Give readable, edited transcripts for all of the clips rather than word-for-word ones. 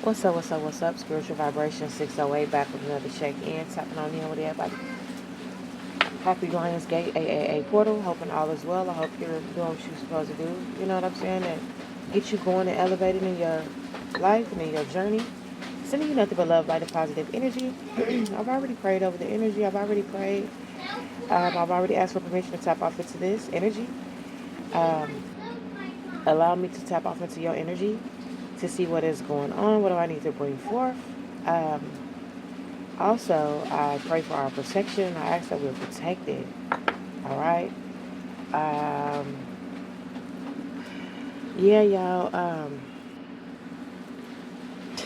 What's up? Spiritual Vibration 608 back with another check-in. Tapping on in with everybody. Happy Lions Gate AAA Portal. Hoping all is well. I hope you're doing what you're supposed to do. You know what I'm saying? And get you going and elevating in your life and in your journey. Sending you nothing but love, light, and positive energy. I've already prayed over the energy. I've already prayed. I've already asked for permission to tap off into this energy. Um, Allow me to tap off into your energy to see what is going on. What do I need to bring forth? Um, Also, I pray for our protection. I ask that we're protected. All right. Um, yeah, y'all.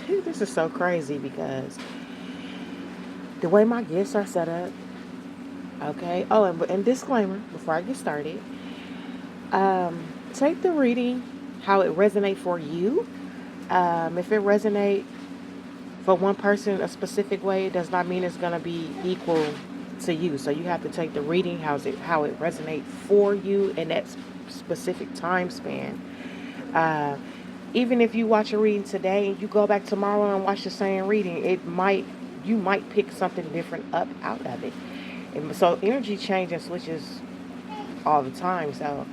This is so crazy because the way my gifts are set up. Okay. Oh, and disclaimer before I get started. Take the reading how it resonates for you. If it resonates for one person a specific way, it does not mean it's going to be equal to you. So you have to take the reading how it resonates for you in that specific time span. Uh, Even if you watch a reading today and you go back tomorrow and watch the same reading, you might pick something different up out of it. And so energy changes and switches all the time. So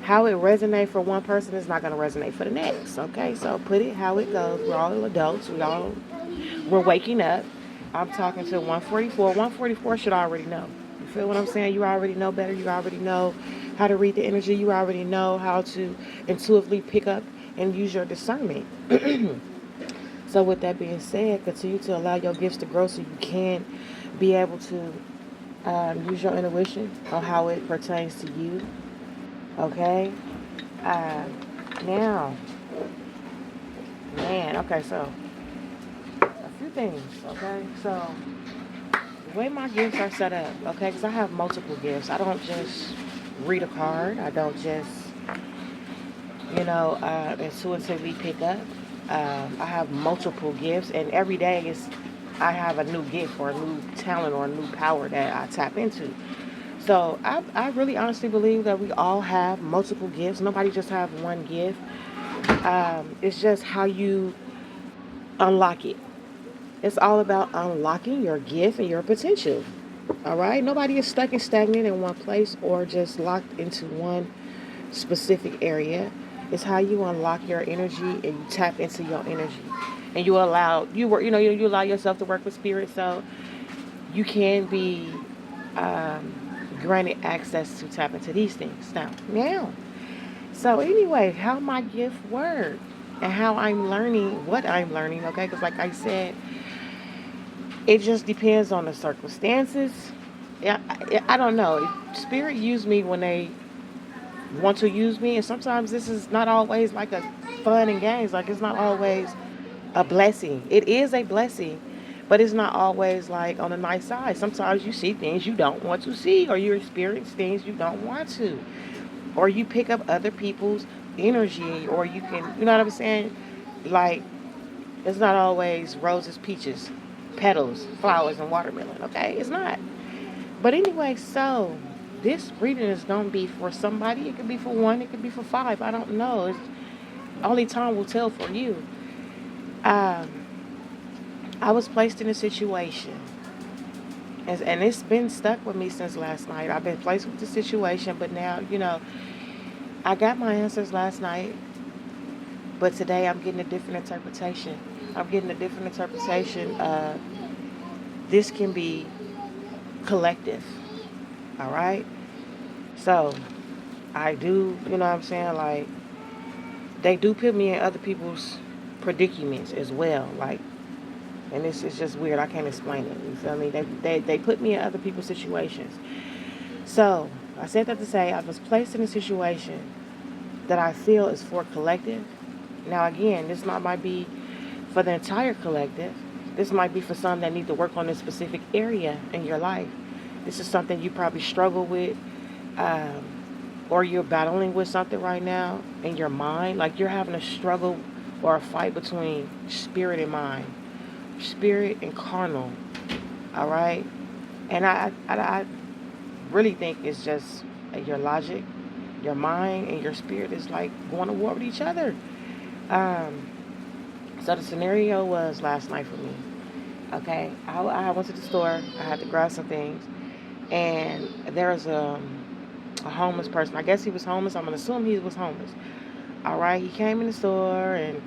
how it resonates for one person is not going to resonate for the next. Okay, so put it how it goes. We're all adults. We're waking up. I'm talking to 144. 144 should already know. You feel what I'm saying? You already know better. You already know how to read the energy. You already know how to intuitively pick up and use your discernment. So with that being said, continue to allow your gifts to grow so you can be able to use your intuition on how it pertains to you. Okay? Uh, Now, man, okay, so a few things, okay? So the way my gifts are set up, okay, because I have multiple gifts. I don't just read a card. I don't just, intuitively pick up. I have multiple gifts, and every day I have a new gift or a new talent or a new power that I tap into. So I really honestly believe that we all have multiple gifts. Nobody just have one gift. It's just how you unlock it. It's all about unlocking your gift and your potential. All right? Nobody is stuck and stagnant in one place or just locked into one specific area. It's how you unlock your energy and you tap into your energy. And you allow yourself to work with spirit so you can be um, granted access to tap into these things. Now. So anyway, how my gift work and how I'm learning what I'm learning, okay? Because like I said, it just depends on the circumstances. Yeah, I don't know. Spirit use me when they want to use me, and sometimes this is not always like a fun and games. Like it's not always a blessing. It is a blessing, but it's not always like on the nice side. Sometimes you see things you don't want to see, or you experience things you don't want to, or you pick up other people's energy, or you can, you know what I'm saying? Like it's not always roses, peaches, petals, flowers, and watermelon. Okay, it's not. But anyway, so this reading is gonna be for somebody. It could be for one. It could be for five. I don't know. It's only time will tell for you. Um, I was placed in a situation, and it's been stuck with me since last night. I've been placed with the situation, but now, I got my answers last night, but today I'm getting a different interpretation. I'm getting a different interpretation. This can be collective, all right? So I do, you know what I'm saying? Like, they do put me in other people's predicaments as well. Like, and this is just weird. I can't explain it. You feel me? They put me in other people's situations. So I said that to say I was placed in a situation that I feel is for collective. Now, again, this might be for the entire collective. This might be for some that need to work on a specific area in your life. This is something you probably struggle with, um, or you're battling with something right now in your mind. Like you're having a struggle or a fight between spirit and mind, spirit and carnal. All right, and I really think it's just your logic, your mind, and your spirit is like going to war with each other. Um, So the scenario was last night for me. Okay, I went to the store. I had to grab some things, and there was a homeless person. I guess he was homeless. I'm gonna assume he was homeless. All right, he came in the store, and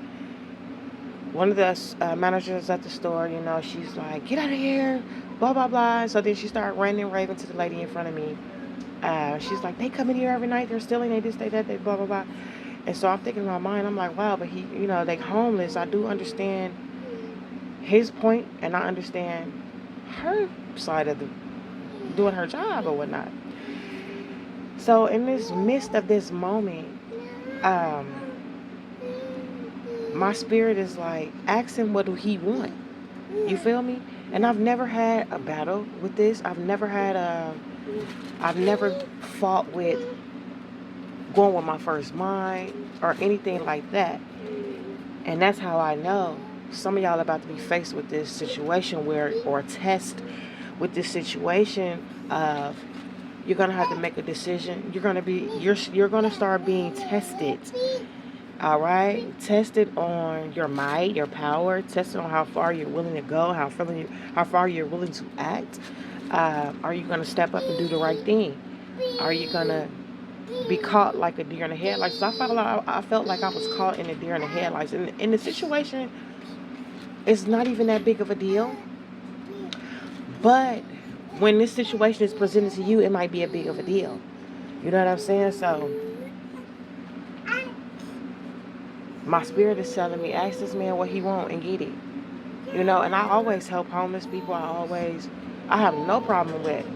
one of the managers at the store, she's like, "Get out of here," blah blah blah. So then she started ranting and raving to the lady in front of me. She's like, "They come in here every night. They're stealing. They this, they that, they blah blah blah." And so I'm thinking in my mind, I'm like, wow, but he, they homeless. I do understand his point, and I understand her side of the doing her job or whatnot. So in this midst of this moment, um, my spirit is like, ask him what do he want. You feel me? And I've never had a battle with this. I've never fought with going with my first mind or anything like that. And that's how I know some of y'all are about to be faced with this situation or a test with this situation of you're gonna have to make a decision. You're gonna start being tested. All right, tested on your might, your power, tested on how far you're willing to go, how far you're willing to act. Are you gonna step up and do the right thing? Are you gonna be caught like a deer in the headlights? I felt like I was caught in a deer in the headlights. And in the situation, it's not even that big of a deal. But when this situation is presented to you, it might be a big of a deal. You know what I'm saying? So my spirit is telling me, ask this man what he want and get it. And I always help homeless people. I have no problem with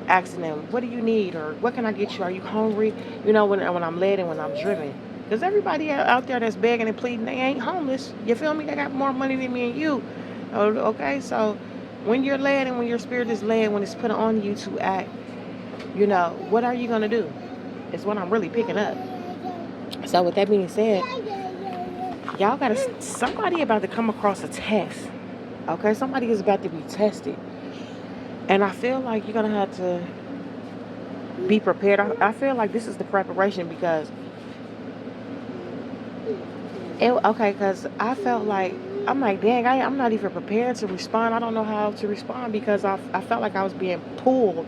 asking them, what do you need, or what can I get you? Are you hungry? When I'm led and when I'm driven. Because everybody out there that's begging and pleading, they ain't homeless. You feel me? They got more money than me and you. Okay, so when you're led and when your spirit is led, when it's put on you to act, what are you going to do? It's what I'm really picking up. So with that being said, somebody about to come across a test. Okay, somebody is about to be tested. And I feel like you're going to have to be prepared. I feel like this is the preparation because because I felt like, I'm like, dang, I'm not even prepared to respond. I don't know how to respond because I felt like I was being pulled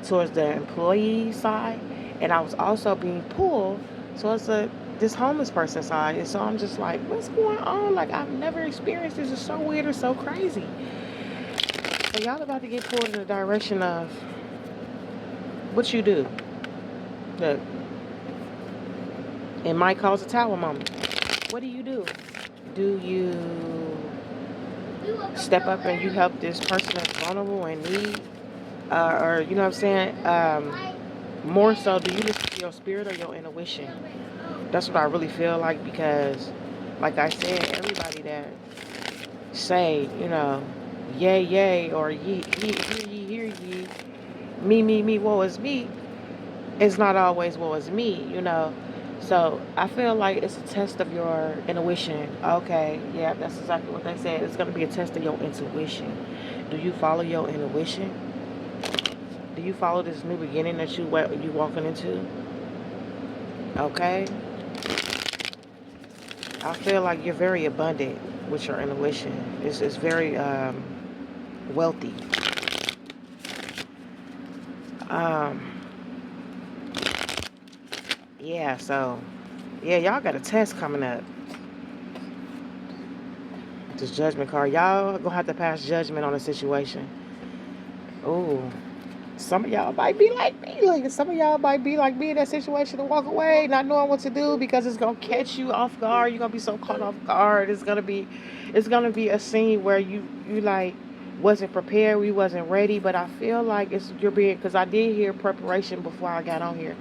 towards the employee side, and I was also being pulled towards this homeless person side. And so I'm just like, what's going on? Like, I've never experienced this. It's so weird or so crazy. So y'all about to get pulled in the direction of what you do. Look, it might cause a tower moment. What do you do? Do you step up and you help this person that's vulnerable and need? Or you know what I'm saying? More so, do you listen to your spirit or your intuition? That's what I really feel like because, like I said, everybody that say, yay, yay, or ye, hear ye, me, woe is me, it's not always woe is me. So I feel like it's a test of your intuition. Okay, yeah, that's exactly what they said. It's going to be a test of your intuition. Do you follow your intuition? Do you follow this new beginning that you walking into? Okay. I feel like you're very abundant with your intuition. It's very wealthy. Yeah, so yeah, y'all got a test coming up. This judgment card. Y'all gonna have to pass judgment on the situation. Ooh. Some of y'all might be like me. Like some of y'all might be like me in that situation and walk away, not knowing what to do because it's gonna catch you off guard. You're gonna be so caught off guard. It's gonna be a scene where you like wasn't prepared, we wasn't ready. But I feel like you're being, because I did hear preparation before I got on here.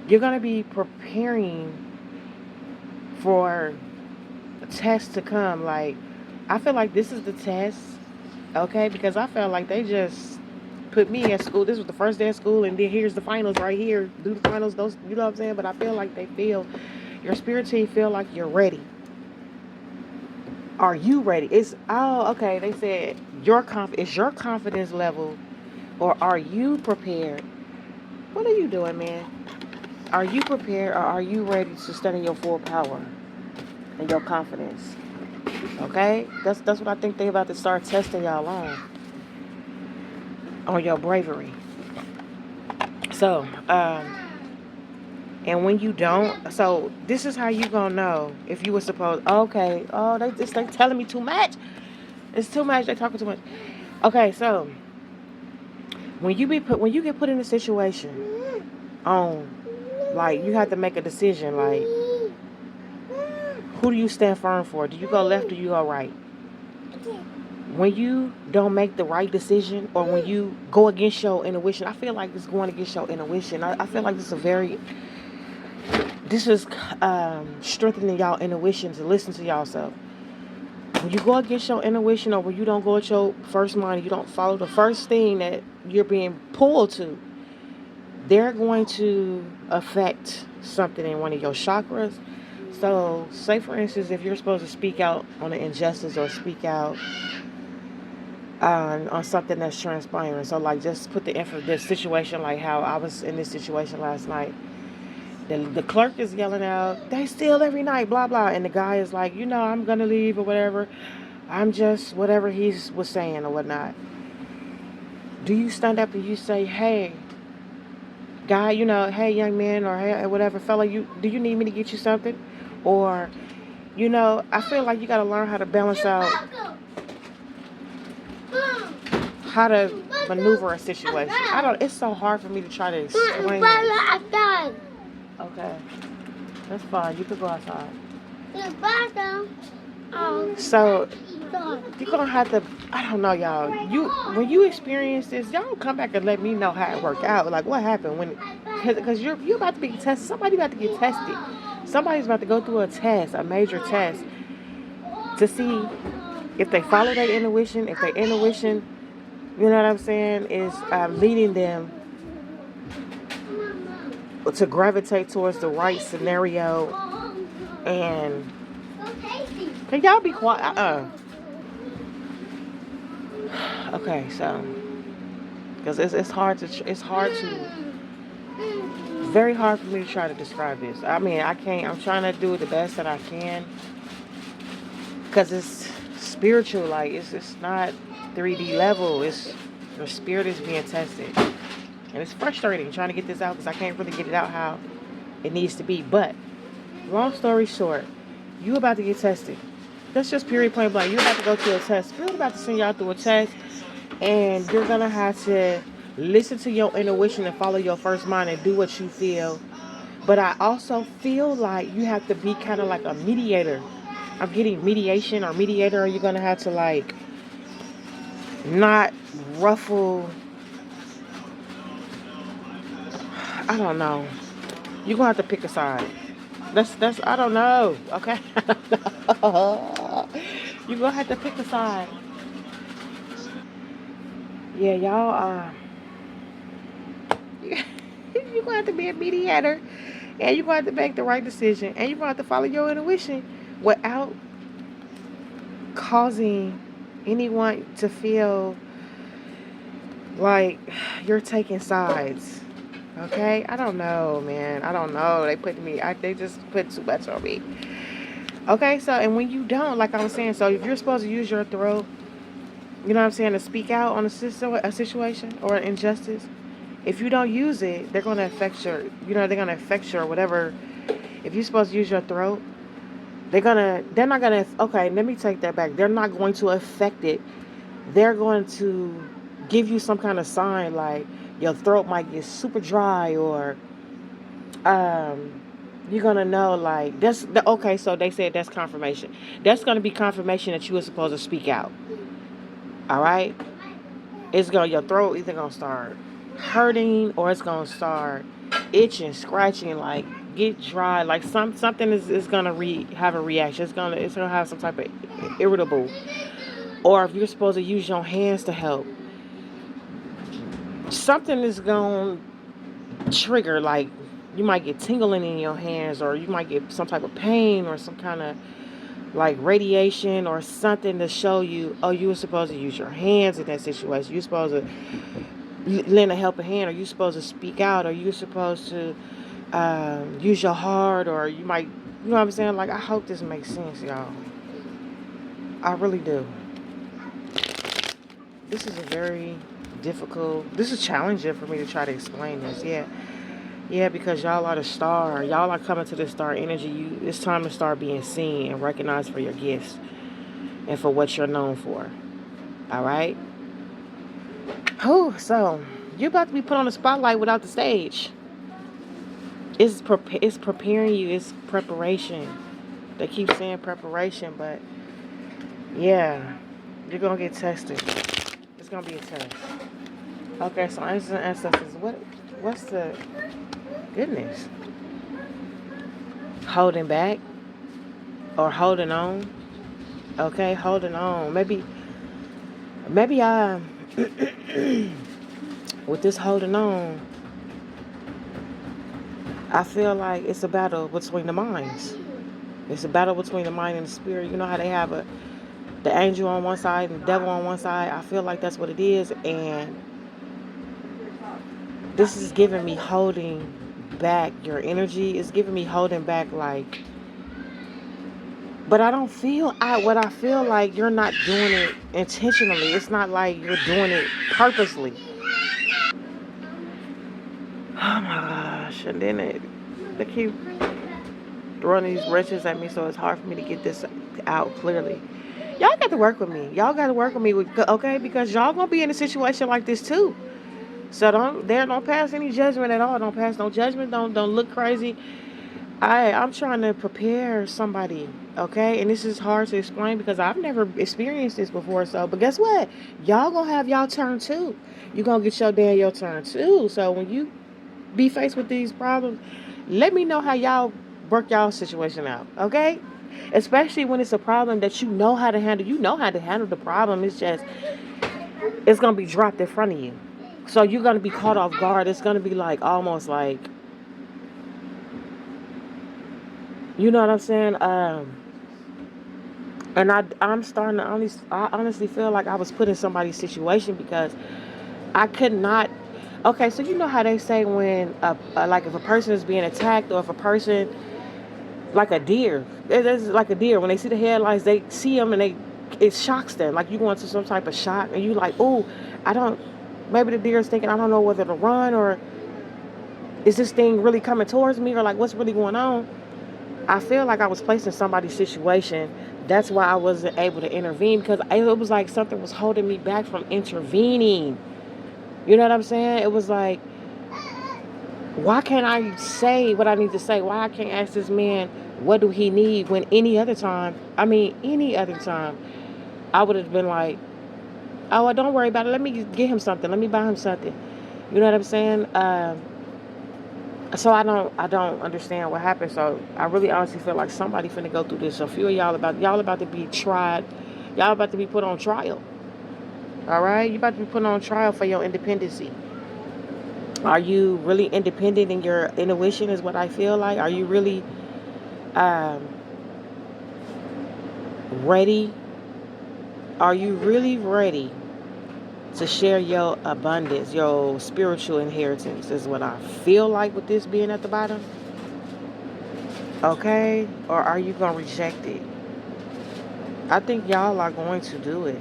You're gonna be preparing for a test to come. Like I feel like this is the test, okay? Because I felt like they just put me at school. This was the first day of school, and then here's the finals right here. Do the finals, those, you know what I'm saying? But I feel like your spirit team feel like you're ready. Are you ready? Okay. They said it's your confidence level, or are you prepared? What are you doing, man? Are you prepared, or are you ready to stand in your full power and your confidence? Okay? That's what I think they about to start testing y'all on your bravery. So, and when you don't, so this is how you gonna know if you were supposed. Okay, oh they telling me too much. It's too much. They talking too much. Okay, so when you get put in a situation on, like you have to make a decision, like who do you stand firm for? Do you go left or you go right? When you don't make the right decision or when you go against your intuition, I feel like it's going against your intuition. I feel like this is strengthening y'all intuition to listen to y'allself. When you go against your intuition or when you don't go at your first mind, you don't follow the first thing that you're being pulled to, they're going to affect something in one of your chakras. So, say for instance, if you're supposed to speak out on an injustice or speak out on something that's transpiring. So, like, just put this situation, like how I was in this situation last night. The clerk is yelling out, "They steal every night, blah blah," and the guy is like, "I'm gonna leave or whatever. I'm just whatever he was saying or whatnot." Do you stand up and you say, "Hey, guy, hey, young man, or hey, whatever, fella, do you need me to get you something?" Or, I feel like you got to learn how to balance out how to maneuver a situation. It's so hard for me to try to explain it. Okay, that's fine. You could go outside. So you're gonna have to. I don't know, y'all. When you experience this, y'all come back and let me know how it worked out. Like what happened because you're about to be tested. Somebody about to get tested. Somebody's about to go through a major test, to see if they follow their intuition. If their intuition, you know what I'm saying, is leading them to gravitate towards the right scenario. And can y'all be quiet? Okay, so because it's very hard for me to try to describe this. I mean, I can't. I'm trying to do it the best that I can because it's spiritual. Like it's not 3D level. It's your spirit is being tested, and it's frustrating trying to get this out because I can't really get it out how it needs to be. But long story short, you about to get tested. That's just period point blank. You're about to go through a test. Spirit about to send y'all through a test, and you're gonna have to listen to your intuition and follow your first mind and do what you feel. But I also feel like you have to be kind of like a mediator. I'm getting mediation or mediator. Or you're gonna have to like not ruffle. I don't know. You're gonna have to pick a side. That's I don't know. Okay. You're gonna have to pick a side. Yeah, y'all. You're gonna have to be a mediator, and you're gonna have to make the right decision, and you're gonna have to follow your intuition without causing anyone to feel like you're taking sides. Okay, I don't know, man. I don't know. They just put too much on me. Okay, so and when you don't, like I was saying, so if you're supposed to use your throat, you know what I'm saying, to speak out on a situation or an injustice, if you don't use it, they're gonna affect they're gonna affect your whatever. If you're supposed to use your throat, they're not gonna. Okay, let me take that back. They're not going to affect it. They're going to give you some kind of sign like your throat might get super dry or you're gonna know like okay, so they said that's confirmation. That's gonna be confirmation that you were supposed to speak out. All right, your throat either gonna start hurting or it's gonna start itching, scratching, like get dry, like something is gonna have a reaction. It's gonna have some type of irritable. Or if you're supposed to use your hands to help, something is gonna trigger, like you might get tingling in your hands or you might get some type of pain or some kind of like radiation or something to show you, oh, you were supposed to use your hands in that situation. You're supposed to lend a helping hand, or you're supposed to speak out, or you're supposed to use your heart, or you might, you know what I'm saying? Like, I hope this makes sense, y'all. I really do. This is a very difficult, this is challenging for me to try to explain this. Yeah. Yeah, because y'all are the star. Y'all are coming to the star energy. It's time to start being seen and recognized for your gifts and for what you're known for. All right? So you're about to be put on the spotlight without the stage. It's preparing you. It's preparation. They keep saying preparation, but yeah, you're gonna get tested. It's gonna be a test. Okay, so ancestors, what's the goodness? Holding back or holding on? Okay, holding on. Maybe I with this holding on, I feel like it's a battle between the minds. It's a battle between the mind and the spirit. You know how they have the angel on one side and the devil on one side? I feel like that's what it is, and this is giving me holding back your energy. It's giving me holding back, like, but I don't feel what I feel like you're not doing it intentionally. It's not like you're doing it purposely. Oh my gosh. And then they keep throwing these wrenches at me, so it's hard for me to get this out clearly. Y'all got to work with me. Y'all got to work with me, okay? Because y'all gonna be in a situation like this too. So don't pass any judgment at all. Don't pass no judgment. Don't look crazy. I'm trying to prepare somebody, okay? And this is hard to explain because I've never experienced this before. So, but guess what? Y'all gonna have y'all turn too. You gonna get your turn too. So when you be faced with these problems, let me know how y'all work y'all situation out, okay? Especially when it's a problem that you know how to handle. You know how to handle the problem. It's gonna be dropped in front of you. So you're gonna be caught off guard. It's gonna be like almost like, you know what I'm saying? And I'm starting to I honestly feel like I was put in somebody's situation because I could not. Okay, so you know how they say when, like if a person is being attacked or if a person, like a deer, it's like a deer, when they see the headlights, they see them and it shocks them. Like you go into some type of shock and you like, oh, I don't, maybe the deer is thinking, I don't know whether to run or is this thing really coming towards me or like what's really going on? I feel like I was placed in somebody's situation. That's why I wasn't able to intervene because it was like something was holding me back from intervening. You know what I'm saying? It was like, why can't I say what I need to say? Why I can't ask this man what do he need when any other time, I would have been like, oh, well, don't worry about it. Let me get him something. Let me buy him something. You know what I'm saying? So I don't understand what happened. So I really honestly feel like somebody finna go through this. So a few of y'all about to be tried. Y'all about to be put on trial. All right? You about to be put on trial for your independency. Are you really independent in your intuition is what I feel like? Are you really um, ready? Are you really ready to share your abundance, your spiritual inheritance is what I feel like with this being at the bottom? Okay? Or are you going to reject it? I think y'all are going to do it.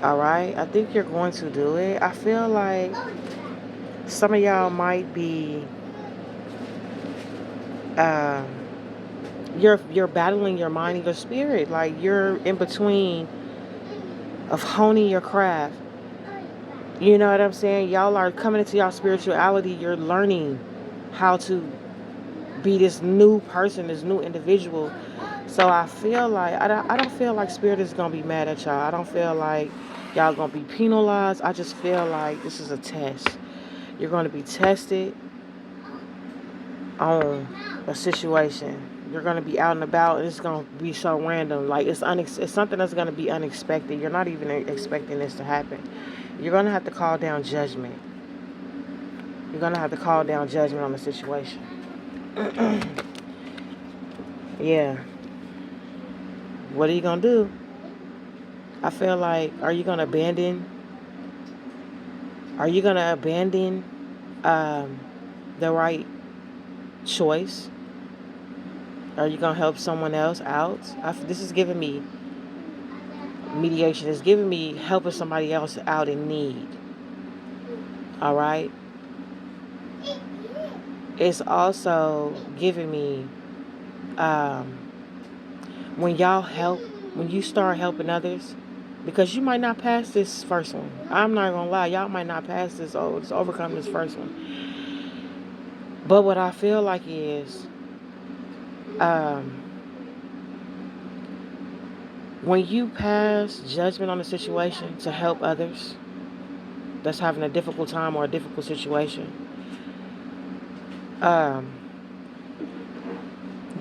All right? I think you're going to do it. I feel like some of y'all might be um, you're battling your mind and your spirit. Like you're in between of honing your craft. You know what I'm saying? Y'all are coming into y'all spirituality. You're learning how to be this new person, this new individual. So I feel like I don't feel like spirit is gonna be mad at y'all. I don't feel like y'all gonna be penalized. I just feel like this is a test. You're gonna be tested on a situation. You're gonna be out and about, and it's gonna be so random. Like it's something that's gonna be unexpected. You're not even expecting this to happen. You're gonna have to call down judgment. You're gonna have to call down judgment on the situation. Yeah. What are you gonna do? I feel like, are you gonna abandon? Are you gonna abandon the right choice? Are you gonna help someone else out? This is giving me mediation. It's giving me helping somebody else out in need. All right. It's also giving me um, when y'all help, when you start helping others, because you might not pass this first one. I'm not gonna lie, y'all might not pass this. Oh, just overcome this first one. But what I feel like is, um, when you pass judgment on a situation to help others that's having a difficult time or a difficult situation, um,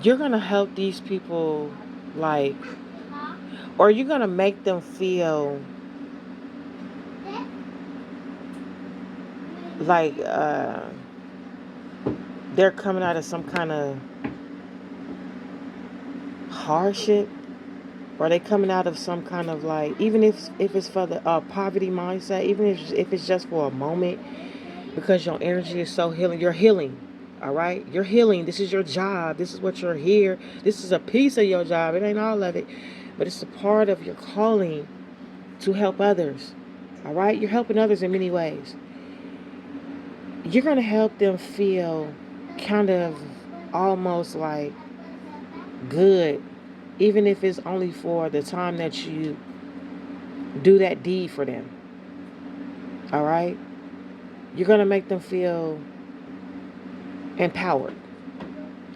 you're gonna help these people, like, or you're gonna make them feel like they're coming out of some kind of hardship, or they coming out of some kind of, like, even if it's for the poverty mindset, even if it's just for a moment, because your energy is so healing. You're healing. All right, you're healing. This is your job. This is what you're here. This is a piece of your job. It ain't all of it, but it's a part of your calling to help others. All right, you're helping others in many ways. You're gonna help them feel kind of almost like good, even if it's only for the time that you do that deed for them. All right, you're gonna make them feel empowered.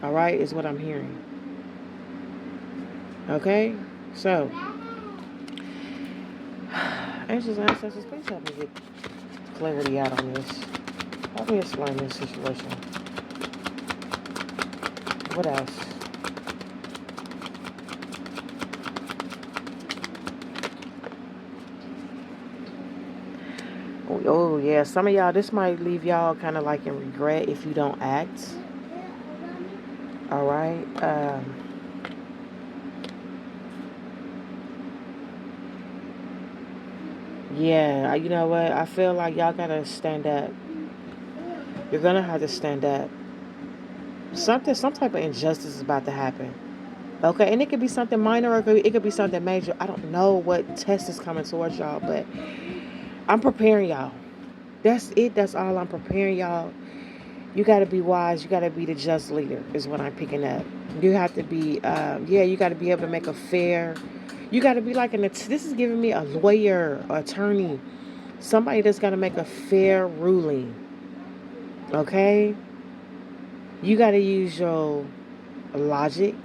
All right, is what I'm hearing. Okay, so angels and ancestors, please help me get clarity out on this. Help me explain this situation. What else? Oh yeah, some of y'all, this might leave y'all kind of like in regret if you don't act. All right. Yeah, you know what? I feel like y'all gotta stand up. You're gonna have to stand up. Some type of injustice is about to happen. Okay, and it could be something minor, or it could be something major. I don't know what test is coming towards y'all, but I'm preparing y'all. That's it. That's all I'm preparing y'all. You got to be wise. You got to be the just leader, is what I'm picking up. You have to be, you got to be able to make a fair. You got to be like this is giving me a lawyer, attorney, somebody that's got to make a fair ruling. Okay? You got to use your logic,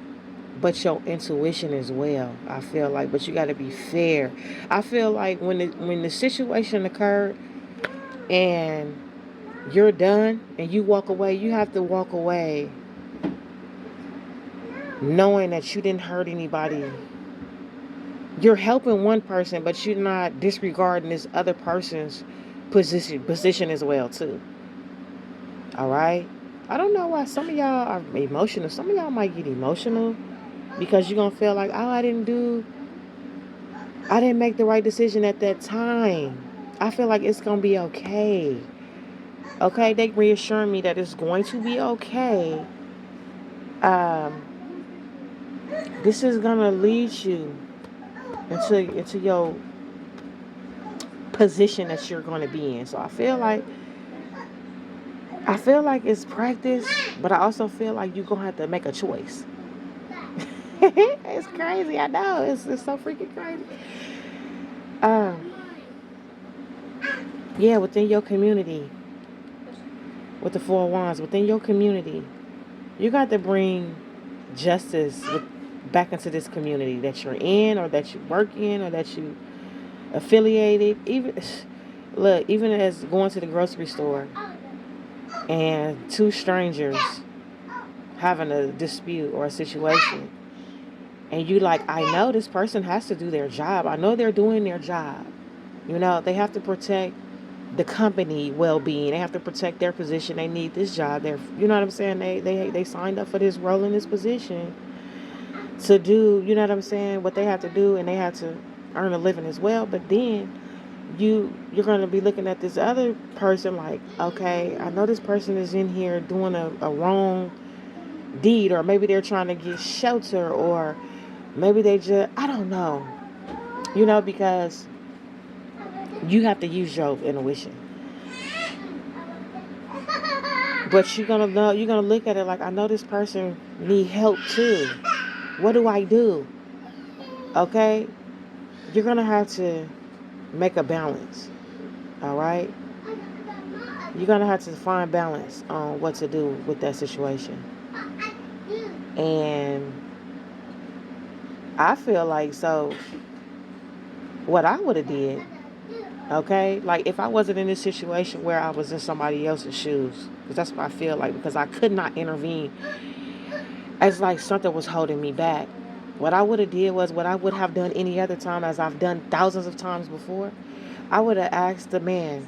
but your intuition as well. I feel like, but you got to be fair. I feel like when the situation occurred and you're done and you walk away, you have to walk away knowing that you didn't hurt anybody. You're helping one person, but you're not disregarding this other person's position as well too. All right. I don't know why some of y'all are emotional. Some of y'all might get emotional because you're gonna feel like, oh, I didn't make the right decision at that time. I feel like it's gonna be okay. Okay, they reassuring me that it's going to be okay. Um, this is gonna lead you into your position that you're gonna be in. So I feel like it's practice, but I also feel like you're gonna have to make a choice. It's crazy, I know. It's so freaking crazy. Um, yeah, within your community, with the four wands, within your community, you got to bring justice back into this community that you're in, or that you work in, or that you affiliated. Even look, even as going to the grocery store and two strangers having a dispute or a situation, and you like, I know this person has to do their job. I know they're doing their job. You know, they have to protect the company well-being. They have to protect their position. They need this job. You know what I'm saying? They signed up for this role in this position to do, you know what I'm saying, what they have to do, and they have to earn a living as well. But then you're going to be looking at this other person like, okay, I know this person is in here doing a wrong deed, or maybe they're trying to get shelter, or maybe they just, I don't know. because you have to use your intuition. But you're gonna look at it like, I know this person need help too. What do I do? Okay? You're gonna have to make a balance. All right? You're gonna have to find balance on what to do with that situation. And I feel like, so what I would have did, okay, like if I wasn't in this situation where I was in somebody else's shoes, because that's what I feel like, because I could not intervene, it's like something was holding me back. What I would have did was what I would have done any other time, as I've done thousands of times before. I would have asked the man,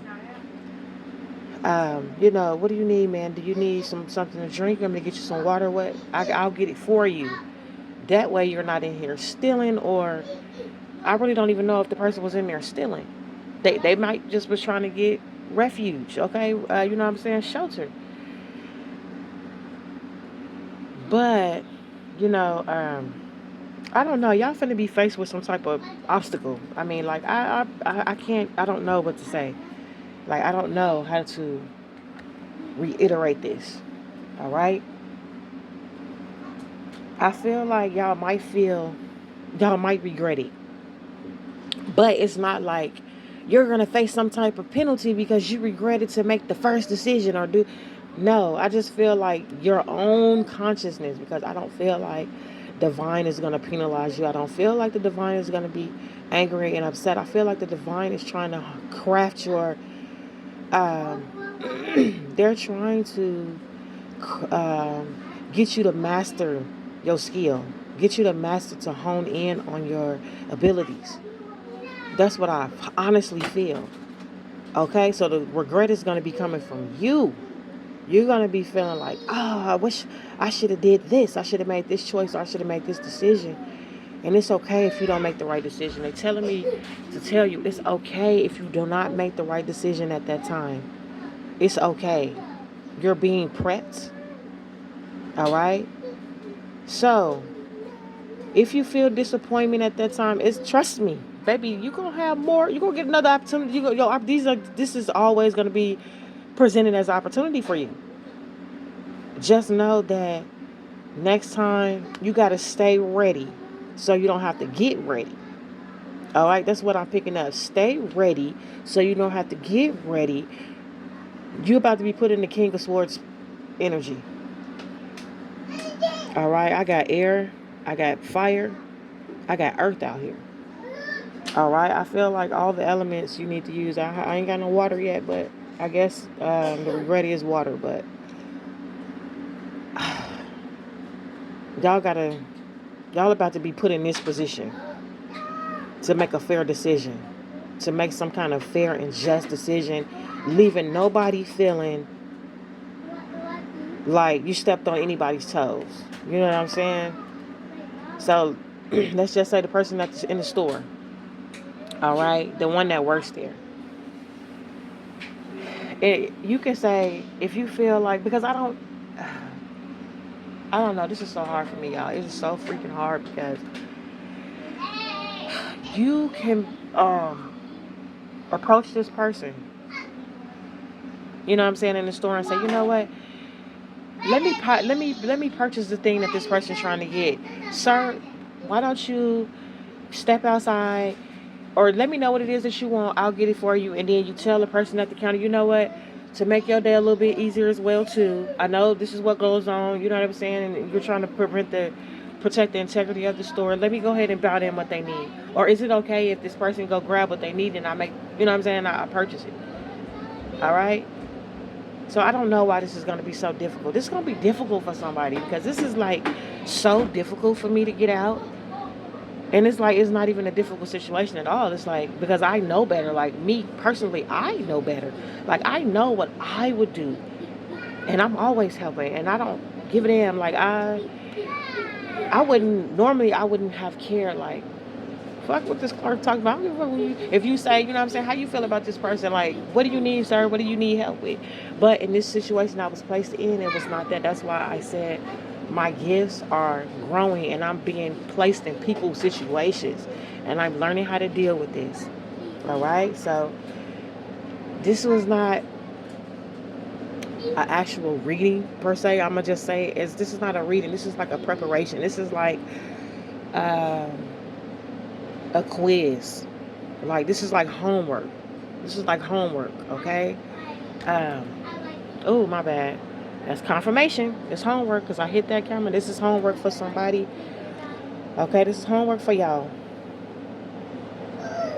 what do you need, man? Do you need something to drink? I'm gonna get you some water. What? I'll get it for you. That way, you're not in here stealing, or I really don't even know if the person was in there stealing. They might just was trying to get refuge. Okay, you know what I'm saying? Shelter. But I don't know. Y'all finna be faced with some type of obstacle. I mean, like I can't. I don't know what to say. Like I don't know how to reiterate this. All right. I feel like y'all might regret it, but it's not like you're gonna face some type of penalty because you regretted to make the first decision or do. No, I just feel like your own consciousness, because I don't feel like divine is gonna penalize you. I don't feel like the divine is gonna be angry and upset. I feel like the divine is trying to craft your. Um, they're trying to get you to master your skill, get you to master, to hone in on your abilities. That's what I honestly feel. Okay, so the regret is going to be coming from you. You're going to be feeling like, I wish I should have did this. I should have made this choice. Or I should have made this decision. And it's okay if you don't make the right decision. They're telling me to tell you it's okay if you do not make the right decision at that time. It's okay. You're being prepped. All right? So, if you feel disappointment at that time, trust me, baby, you're going to have more. You're going to get another opportunity. This is always going to be presented as an opportunity for you. Just know that next time you got to stay ready so you don't have to get ready. All right, that's what I'm picking up. Stay ready so you don't have to get ready. You're about to be put in the King of Swords energy. All right, I got air, I got fire, I got earth out here. All right, I feel like all the elements you need to use. I ain't got no water yet, but I guess the regret is water. But y'all about to be put in this position to make a fair decision, to make some kind of fair and just decision, leaving nobody feeling like you stepped on anybody's toes. You know what I'm saying? So let's just say the person that's in the store, all right, the one that works there. You can say, if you feel like, because I don't know, this is so hard for me, y'all. It is so freaking hard because you can approach this person, you know what I'm saying, in the store and say, you know what? Let me purchase the thing that this person's trying to get. Sir, why don't you step outside, or let me know what it is that you want. I'll get it for you. And then you tell the person at the counter, you know what? To make your day a little bit easier as well too. I know this is what goes on. You know what I'm saying? And you're trying to protect the integrity of the store. Let me go ahead and buy them what they need. Or is it okay if this person go grab what they need and I make, you know what I'm saying? I purchase it. All right. So I don't know why this is going to be so difficult. This is going to be difficult for somebody because this is like so difficult for me to get out. And it's like, it's not even a difficult situation at all. It's like, because I know better. Like me personally, I know better. Like I know what I would do. And I'm always helping. And I don't give a damn. Like I wouldn't have cared. Like, fuck what this clerk talking about. I don't give a fuck what if you say, you know what I'm saying, how you feel about this person? Like, what do you need, sir? What do you need help with? But in this situation I was placed in, it was not that. That's why I said, my gifts are growing and I'm being placed in people's situations and I'm learning how to deal with this. All right? So this was not an actual reading per se. I'm gonna just say is this is not a reading. This is like a preparation. This is like um, a quiz. Like this is like homework. This is like homework. Okay. Um, oh my bad. That's confirmation. It's homework because I hit that camera. This is homework for somebody. Okay, this is homework for y'all.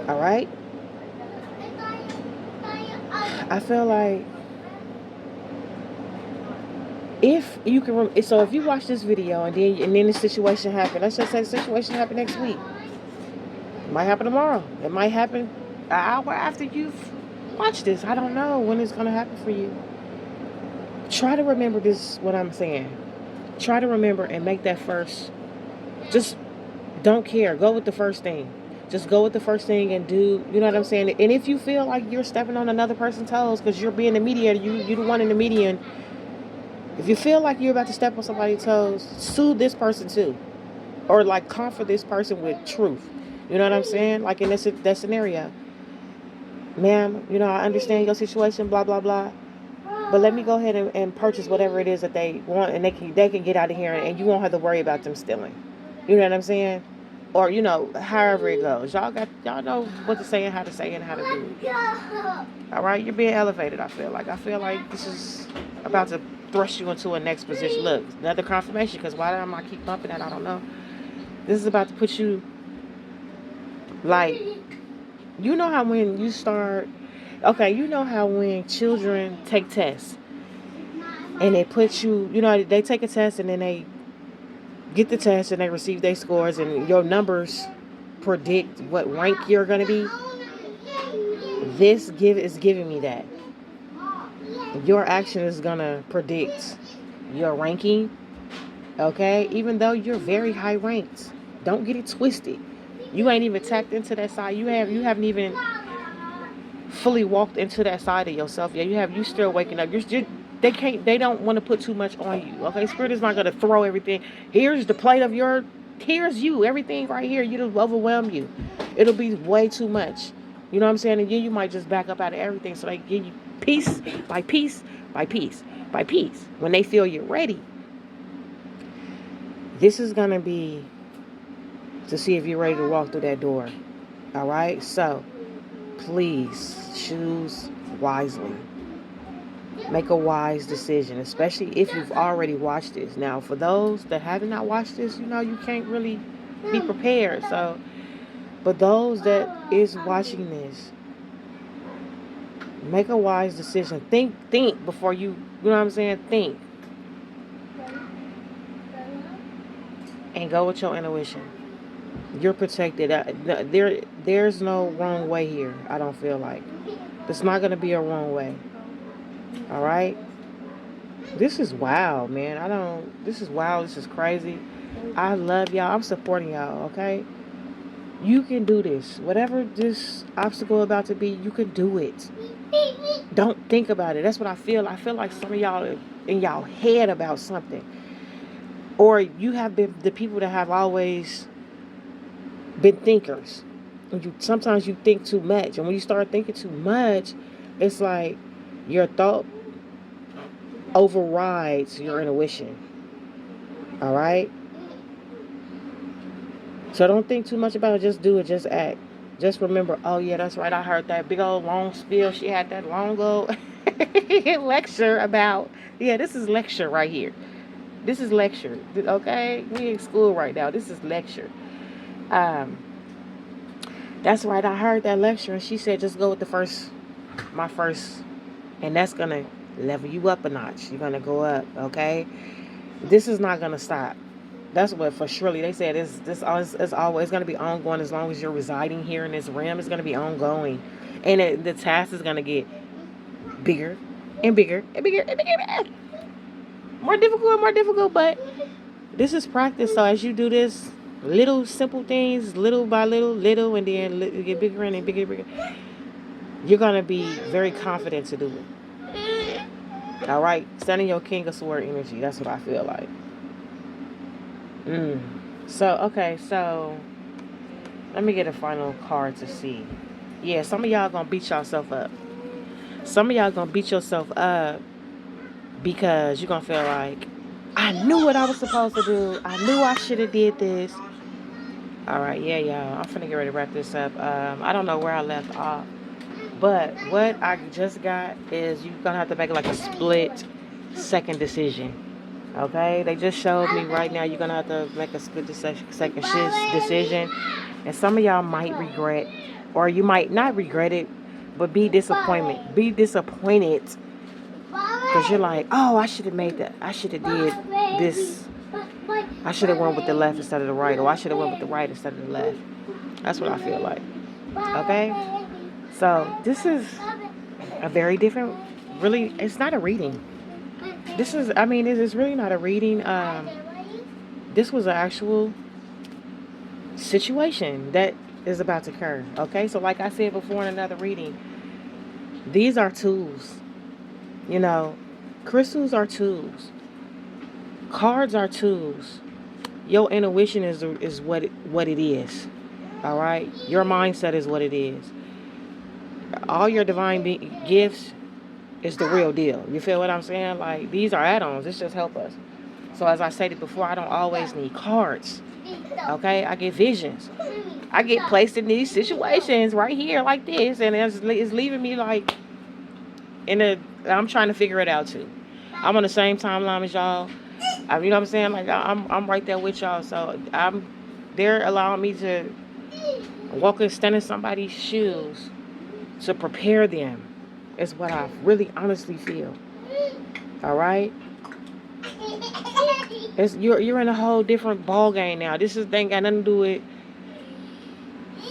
All right. I feel like if you can, so if you watch this video and then the situation happened. Let's just say the situation happened next week. It might happen tomorrow. It might happen an hour after you've watched this. I don't know when it's gonna happen for you. Try to remember this. What I'm saying. Try to remember and make that first. Just don't care. Go with the first thing. Just go with the first thing and do. You know what I'm saying? And if you feel like you're stepping on another person's toes because you're being the mediator, you the one in the median. If you feel like you're about to step on somebody's toes, sue this person too, or like comfort this person with truth. You know what I'm saying? Like in that scenario, ma'am. You know I understand your situation. Blah blah blah. But let me go ahead and purchase whatever it is that they want, and they can get out of here, and you won't have to worry about them stealing. You know what I'm saying? Or however it goes. Y'all know what to say and how to say and how to do it. All right, you're being elevated. I feel like this is about to thrust you into a next position. Look, another confirmation. Because why am I keep bumping that? I don't know. This is about to put you like, how when you start. Okay, how when children take tests and they put you, they take a test and then they get the test and they receive their scores and your numbers predict what rank you're going to be. This is giving me that. Your action is going to predict your ranking, okay? Even though you're very high ranked. Don't get it twisted. You ain't even tapped into that side. You haven't even fully walked into that side of yourself yet. You still waking up. They don't want to put too much on you. Okay, Spirit is not going to throw everything. Here's the plate of here's you, everything right here. It'll overwhelm you. It'll be way too much. You know what I'm saying? And then you might just back up out of everything. So they give you piece by piece by piece by piece. When they feel you're ready, this is going to be to see if you're ready to walk through that door. All right? So please choose wisely. Make a wise decision, especially if you've already watched this. Now, for those that have not watched this, you can't really be prepared. So, but those that is watching this, make a wise decision. Think before you know what I'm saying? Think. And go with your intuition. You're protected. There's no wrong way here, I don't feel like. There's not going to be a wrong way. All right? This is wild, man. This is wild. This is crazy. I love y'all. I'm supporting y'all, okay? You can do this. Whatever this obstacle about to be, you can do it. Don't think about it. That's what I feel. I feel like some of y'all are in y'all head about something. Or you have been the people that have always been thinkers. And sometimes you think too much. And when you start thinking too much, it's like your thought overrides your intuition. All right? So don't think too much about it. Just do it. Just act. Just remember, oh, yeah, that's right. I heard that big old long spiel. She had that long old lecture about, this is lecture right here. This is lecture. Okay? We in school right now. This is lecture. That's right. I heard that lecture, and she said, just go with my first, and that's going to level you up a notch. You're going to go up, okay? This is not going to stop. That's what for Shirley, they said it's always going to be ongoing as long as you're residing here in this realm. It's going to be ongoing. And the task is going to get bigger and bigger and bigger and bigger and bigger. More difficult, but this is practice. So as you do this, little simple things, little by little, and then get bigger and bigger and bigger, you're going to be very confident to do it. All right? Stand in your King of Sword energy. That's what I feel like. Mm. So, okay, so let me get a final card to see. Yeah, some of y'all gonna beat yourself up. Some of y'all gonna beat yourself up because you're gonna feel like, I knew what I was supposed to do. I knew I should have did this. All right, yeah, y'all. I'm finna get ready to wrap this up. I don't know where I left off, but what I just got is you're gonna have to make like a split second decision. Okay, they just showed me right now you're gonna have to make a split second decision, and some of y'all might regret, or you might not regret it, but be disappointed because you're like, oh, I should have made that. I should have did this. I should have went with the left instead of the right, or I should have went with the right instead of the left. That's what I feel like. Okay, so this is a very different. Really, it's not a reading. This is. I mean, it is really not a reading. This was an actual situation that is about to occur. Okay, so like I said before in another reading, these are tools. You know, crystals are tools. Cards are tools. Your intuition is what it is. All right, your mindset is what it is. All your divine gifts is the real deal. You feel what I'm saying? Like, these are add-ons. This just help us. So as I stated before, I don't always need cards. Okay, I get visions. I get placed in these situations right here like this, and it's leaving me like I'm trying to figure it out too. I'm on the same timeline as y'all. You know what I'm saying? Like, I'm right there with y'all. So they're allowing me to walk and stand in somebody's shoes to prepare them. Is what I really honestly feel. All right. You're in a whole different ball game now. This ain't got nothing to do with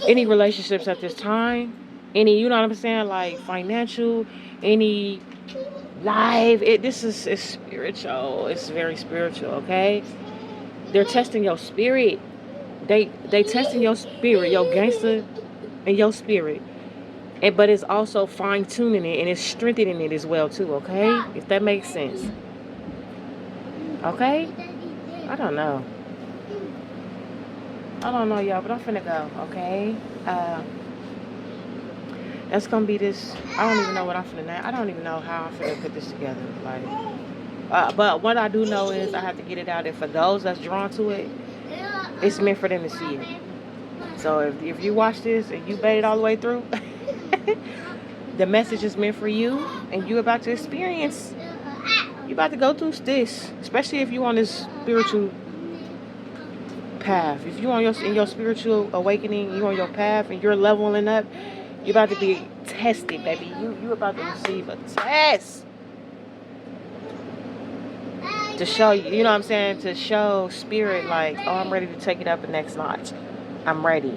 any relationships at this time. Any, you know what I'm saying? Like financial, any live. This is it's spiritual. It's very spiritual. Okay. They're testing your spirit. They testing your spirit, your gangster, and your spirit. But it's also fine tuning it and it's strengthening it as well too. Okay, if that makes sense. Okay. I don't know. I don't know, y'all, but I'm finna go. Okay. That's gonna be this. I don't even know what I'm finna. I don't even know how I'm finna put this together. Like, but what I do know is I have to get it out there for those that's drawn to it. It's meant for them to see it. So if you watch this and you made it all the way through, the message is meant for you, and you about to experience. You about to go through this, especially if you on this spiritual path. If you on in your spiritual awakening, you on your path, and you're leveling up. You about to be tested, baby. You about to receive a test to show you. You know what I'm saying? To show spirit like, oh, I'm ready to take it up the next notch. I'm ready.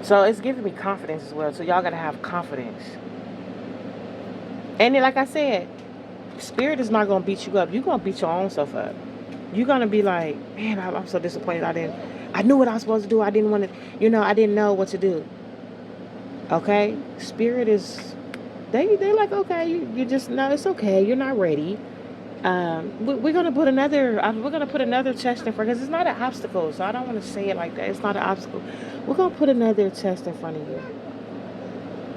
So it's giving me confidence as well. So y'all gotta have confidence. And then, like I said, spirit is not gonna beat you up. You're gonna beat your own self up. You're gonna be like, man, I'm so disappointed. I knew what I was supposed to do. I didn't want to, I didn't know what to do. Okay? Spirit is, they like, okay, you just know it's okay. You're not ready. We're gonna put another test in front, because it's not an obstacle. So I don't want to say it like that. It's not an obstacle. We're gonna put another test in front of you.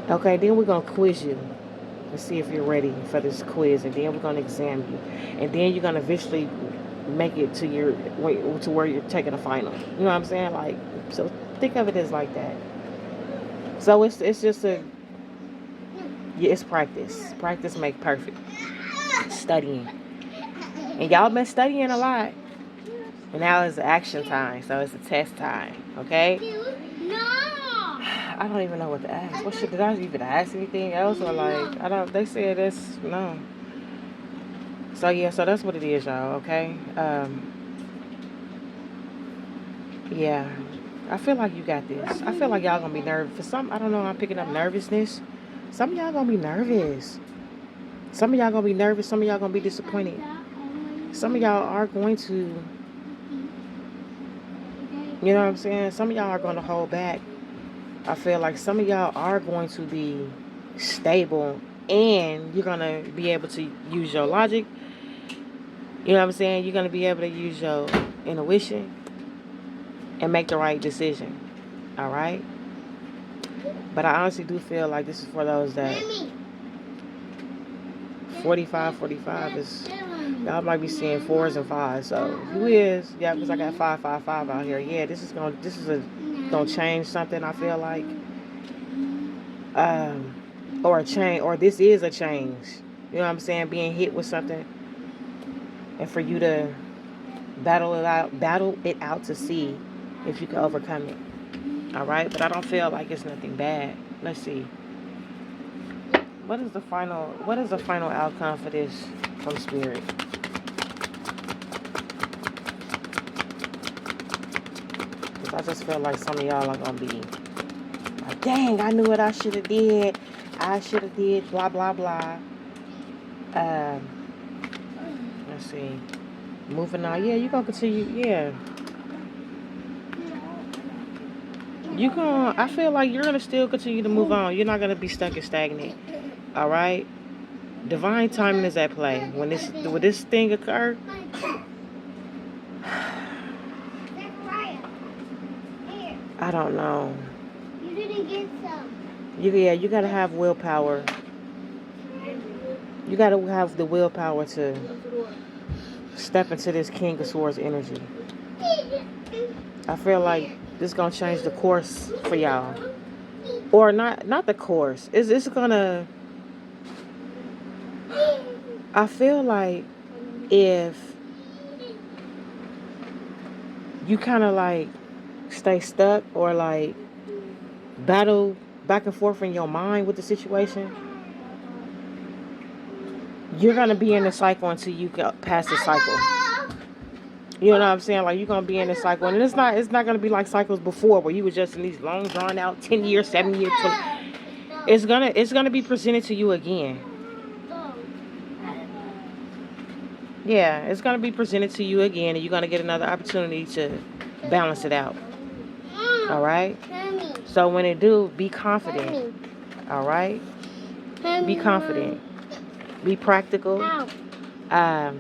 Okay? Then we're gonna quiz you. Let's see if you're ready for this quiz, and then we're gonna examine you, and then you're gonna eventually make it to where you're taking a final. You know what I'm saying? Like, so think of it as like that. So it's just it's practice. Practice make perfect. Studying, and y'all been studying a lot, and now it's action time. So it's a test time. Okay. I don't even know what to ask. Did I even ask anything else, or like I don't? They said this no. So yeah, so that's what it is, y'all. Okay. Yeah, I feel like you got this. I feel like y'all gonna be nervous. For some, I don't know. I'm picking up nervousness. Some of y'all gonna be nervous. Some of y'all gonna be nervous. Some of y'all gonna be disappointed. Some of y'all are going to, you know what I'm saying? Some of y'all are gonna hold back. I feel like some of y'all are going to be stable, and you're gonna be able to use your logic. You know what I'm saying? You're going to be able to use your intuition and make the right decision. All right? But I honestly do feel like this is for those that 45 is, y'all might be seeing 4s and 5s. So who is? Yeah, because I got 555 out here. Yeah, this is gonna change something. I feel like, or a change, or this is a change. You know what I'm saying? Being hit with something, and for you to battle it out to see if you can overcome it. All right, but I don't feel like it's nothing bad. Let's see. What is the final outcome for this from Spirit? Because I just feel like some of y'all are gonna be like, dang, I knew what I should have did. I should have did blah blah blah. Let's see. Moving on. Yeah, you gonna continue. Yeah. I feel like you're gonna still continue to move on. You're not gonna be stuck and stagnant. All right. Divine timing is at play. When this thing occur, I don't know. You didn't get some. You gotta have willpower. You gotta have the willpower to step into this King of Swords energy. I feel like this is gonna change the course for y'all, or not the course. It's gonna. I feel like if you kind of like stay stuck or like battle back and forth in your mind with the situation, you're gonna be in the cycle until you get past the cycle. You know what I'm saying? Like, you're gonna be in the cycle, and it's not gonna be like cycles before where you were just in these long drawn out 10 years, 7 years, 20. It's gonna be presented to you again. Yeah, it's gonna be presented to you again, and you're gonna get another opportunity to balance it out. All right. So when it do, be confident. All right. Be confident. Be practical. And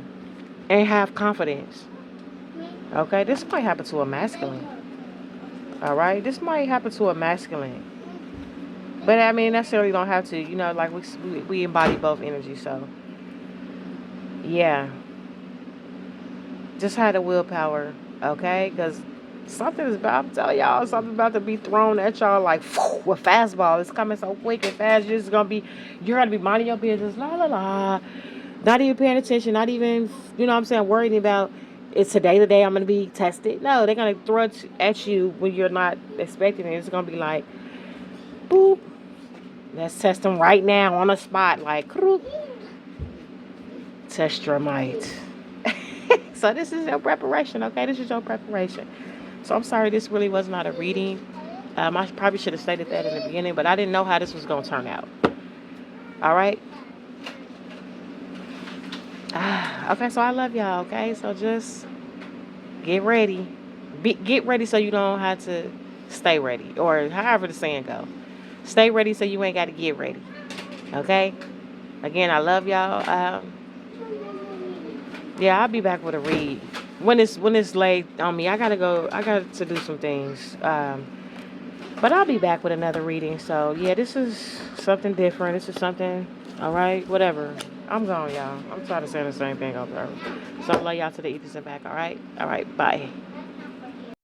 have confidence. Okay, this might happen to a masculine. All right, this might happen to a masculine. But I mean, necessarily don't have to. You know, like we embody both energies. So yeah, just have the willpower. Okay, because something is about. I'm telling y'all, something's about to be thrown at y'all like with fastball. It's coming so quick and fast. You're gonna be minding your business. La la la. Not even paying attention. Not even, you know what I'm saying, worrying about, it's today the day I'm going to be tested. No, they're going to throw it at you when you're not expecting it. It's going to be like, boop. Let's test them right now on the spot. Like, test your might. So this is your preparation, okay? This is your preparation. So I'm sorry this really was not a reading. I probably should have stated that in the beginning, but I didn't know how this was going to turn out. All right? Okay, so I love y'all, okay? So just get ready. Get ready so you don't have to stay ready. Or however the saying go. Stay ready so you ain't got to get ready. Okay? Again, I love y'all. Yeah, I'll be back with a read. When it's laid on me, I got to do some things. But I'll be back with another reading. So, yeah, this is something different. This is something, all right? Whatever. I'm gone, y'all. I'm tired of saying the same thing over. So I love y'all to the ethers and back, all right? All right, bye.